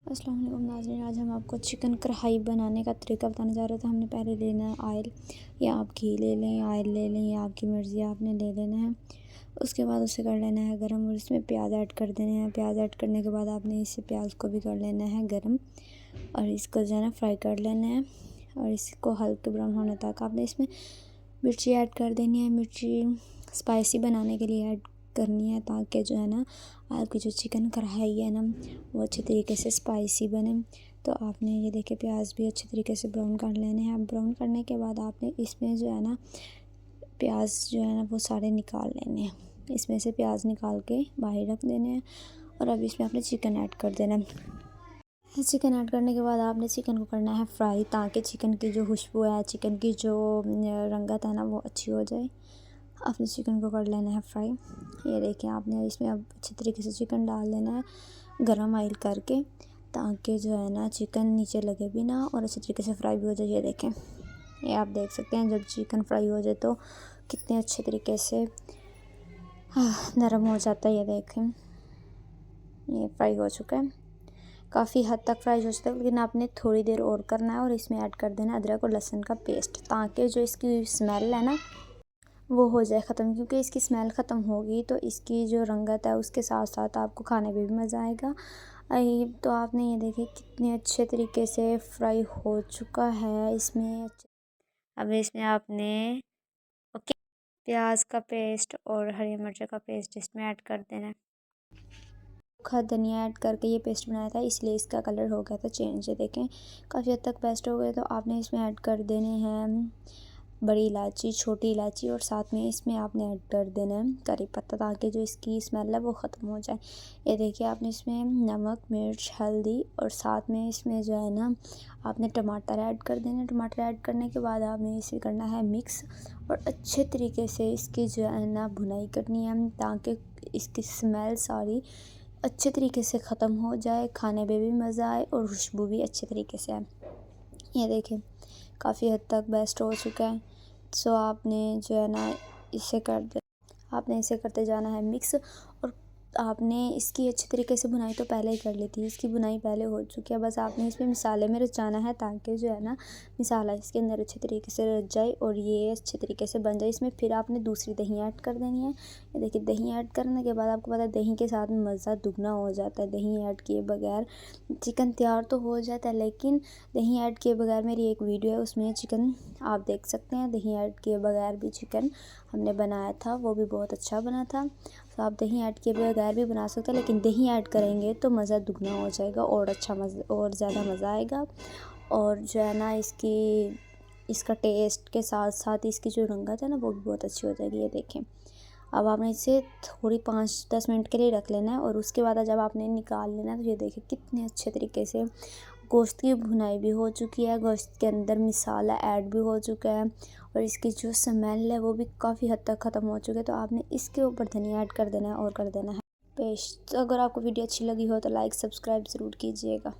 अस्सलाम वालेकुम नाज़रीन, आज हम आपको चिकन कढ़ाई बनाने का तरीका बताने जा रहे थे। हमने पहले लेना है ऑयल, या आप घी ले लें, ऑयल ले लें, या आपकी मर्ज़ी, आपने ले लेना है। उसके बाद उसे कर लेना है गरम और इसमें प्याज ऐड कर देने हैं। प्याज ऐड करने के बाद आपने इसे प्याज को भी कर लेना है गरम और इसको जो है ना फ्राई कर लेना है और इसको हल्के ब्राउन होने तक आपने इसमें मिर्ची ऐड कर देनी है। मिर्ची स्पाइसी बनाने के लिए ऐड करनी है ताकि जो है ना आपकी जो चिकन कढ़ाई है ना वो अच्छे तरीके से स्पाइसी बने। तो आपने ये देखिए प्याज भी अच्छे तरीके से ब्राउन कर लेने हैं। ब्राउन करने के बाद आपने इसमें जो है ना प्याज जो है ना वो सारे निकाल लेने हैं। इसमें से प्याज निकाल के बाहर रख देने हैं और अब इसमें आपने चिकन ऐड कर देना है। चिकन ऐड करने के बाद आपने चिकन को करना है फ्राई ताकि चिकन की जो खुशबू है, चिकन की जो रंगत है ना वो अच्छी हो जाए। आपने चिकन को कर लेना है फ्राई। ये देखिए आपने इसमें अब अच्छे तरीके से चिकन डाल देना है गरम ऑयल करके ताकि जो है ना चिकन नीचे लगे भी ना और अच्छे तरीके से फ्राई भी हो जाए। ये देखें, ये आप देख सकते हैं जब चिकन फ्राई हो जाए तो कितने अच्छे तरीके से नरम हो जाता है। ये देखें, ये फ्राई हो चुका है, काफ़ी हद तक फ्राई हो चुका है, लेकिन आपने थोड़ी देर और करना है और इसमें ऐड कर देना अदरक और लहसुन का पेस्ट ताकि जो इसकी स्मेल है ना वो हो जाए ख़त्म। क्योंकि इसकी स्मेल ख़त्म होगी तो इसकी जो रंगत है उसके साथ साथ आपको खाने में भी मज़ा आएगा। तो आपने ये देखिए कितने अच्छे तरीके से फ्राई हो चुका है। इसमें अब इसमें आपने ओके प्याज का पेस्ट और हरी मिर्च का पेस्ट इसमें ऐड कर देना है। सूखा धनिया ऐड करके ये पेस्ट बनाया था इसलिए इसका कलर हो गया था चेंज। ये देखें काफ़ी हद तक पेस्ट हो गए। तो आपने इसमें ऐड कर देने हैं बड़ी इलायची, छोटी इलायची और साथ में इसमें आपने ऐड कर देना है करी पत्ता ताकि जो इसकी स्मेल है वो ख़त्म हो जाए। ये देखिए आपने इसमें नमक, मिर्च, हल्दी और साथ में इसमें जो है ना आपने टमाटर ऐड कर देना। टमाटर ऐड करने के बाद आपने इसे करना है मिक्स और अच्छे तरीके से इसकी जो है ना भुनाई करनी है ताकि इसकी स्मेल सारी अच्छे तरीके से ख़त्म हो जाए, खाने में भी मज़ा आए और खुशबू भी अच्छे तरीके से आए। ये देखें काफ़ी हद तक बेस्ट हो चुका है। सो आपने जो है ना इसे कर दे आपने इसे करते जाना है मिक्स और आपने इसकी अच्छे तरीके से बुनाई तो पहले ही कर ली थी, इसकी बुनाई पहले हो चुकी है। बस आपने इसमें मसाले में रचाना है ताकि जो है ना मसाला इसके अंदर अच्छे तरीके से रच जाए और ये अच्छे तरीके से बन जाए। इसमें फिर आपने दूसरी दही ऐड कर देनी है। ये देखिए दही ऐड करने के बाद आपको पता है दही के साथ मज़ा दुगना हो जाता है। दही ऐड किए बगैर चिकन तैयार तो हो जाता है, लेकिन दही ऐड किए बगैर मेरी एक वीडियो है उसमें चिकन आप देख सकते हैं। दही ऐड किए बगैर भी चिकन हमने बनाया था, वो भी बहुत अच्छा बना था। तो आप दही ऐड किए बगैर भी बना सकते हैं, लेकिन दही ऐड करेंगे तो मज़ा दुगना हो जाएगा और अच्छा मज़ा और ज़्यादा मज़ा आएगा। और जो है ना इसका टेस्ट के साथ साथ इसकी जो रंगत है ना वो भी बहुत अच्छी हो जाएगी। ये देखें अब आपने इसे थोड़ी 5-10 मिनट के लिए रख लेना है और उसके बाद जब आपने निकाल लेना है तो ये देखिए कितने अच्छे तरीके से गोश्त की भुनाई भी हो चुकी है, गोश्त के अंदर मसाला ऐड भी हो चुका है और इसकी जो स्मेल है वो भी काफ़ी हद तक ख़त्म हो चुकी है। तो आपने इसके ऊपर धनिया ऐड कर देना है और कर देना है पेस्ट। तो अगर आपको वीडियो अच्छी लगी हो तो लाइक सब्सक्राइब ज़रूर कीजिएगा।